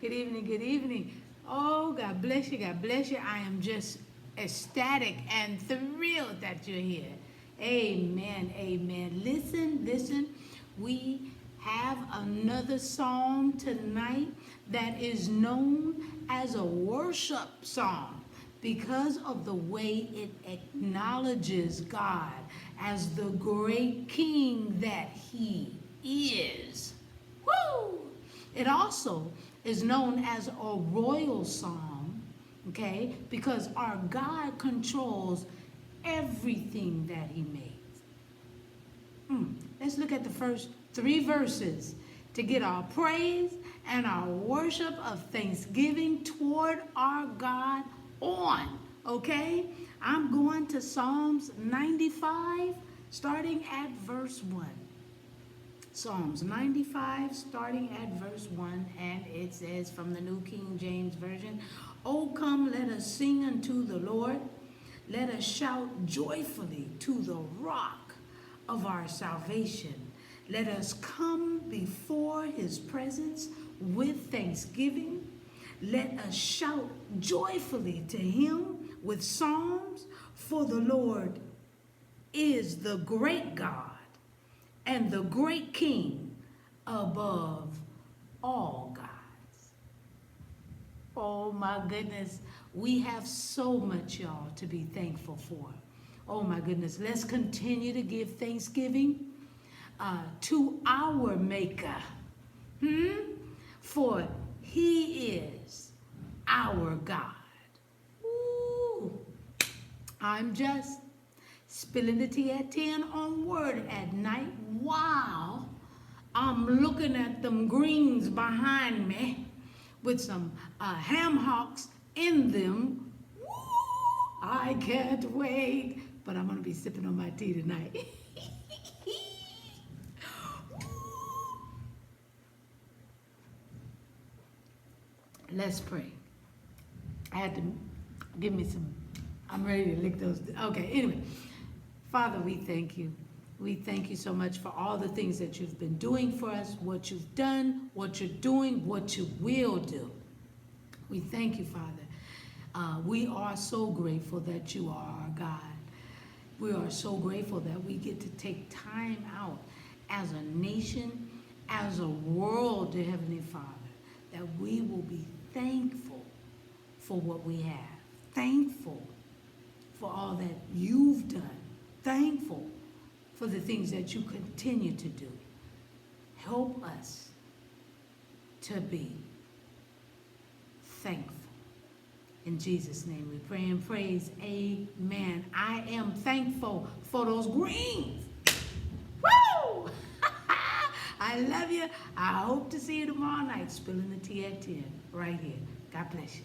Good evening, good evening. Oh, God bless you, God bless you. I am just ecstatic and thrilled that you're here. Amen, amen. Listen. We have another psalm tonight that is known as a worship song because of the way it acknowledges God as the great King that He is. Woo! It also is known as a royal psalm, okay, because our God controls everything that He makes. Let's look at the first 3 verses to get our praise and our worship of thanksgiving toward our God on, okay? I'm going to Psalms 95, starting at verse 1. Psalms 95, starting at verse 1, and it says from the New King James Version, "O come, let us sing unto the Lord. Let us shout joyfully to the rock of our salvation. Let us come before His presence with thanksgiving. Let us shout joyfully to Him with psalms, for the Lord is the great God and the great King above all gods." Oh my goodness, we have so much, y'all, to be thankful for. Oh my goodness, let's continue to give thanksgiving to our Maker. For He is our God. Ooh, I'm just spilling the tea at 10 on Word at night while I'm looking at them greens behind me with some ham hocks in them. Woo, I can't wait. But I'm going to be sipping on my tea tonight. Let's pray. I had to give me some, I'm ready to lick those. Okay, anyway. Father, we thank you. We thank you so much for all the things that you've been doing for us, what you've done, what you're doing, what you will do. We thank you, Father. We are so grateful that you are our God. We are so grateful that we get to take time out as a nation, as a world, dear Heavenly Father, that we will be thankful for what we have, thankful for all that you've done, thankful for the things that you continue to do. Help us to be thankful. In Jesus' name we pray and praise. Amen. I am thankful for those greens. Woo! I love you. I hope to see you tomorrow night, spilling the tea at 10, right here. God bless you.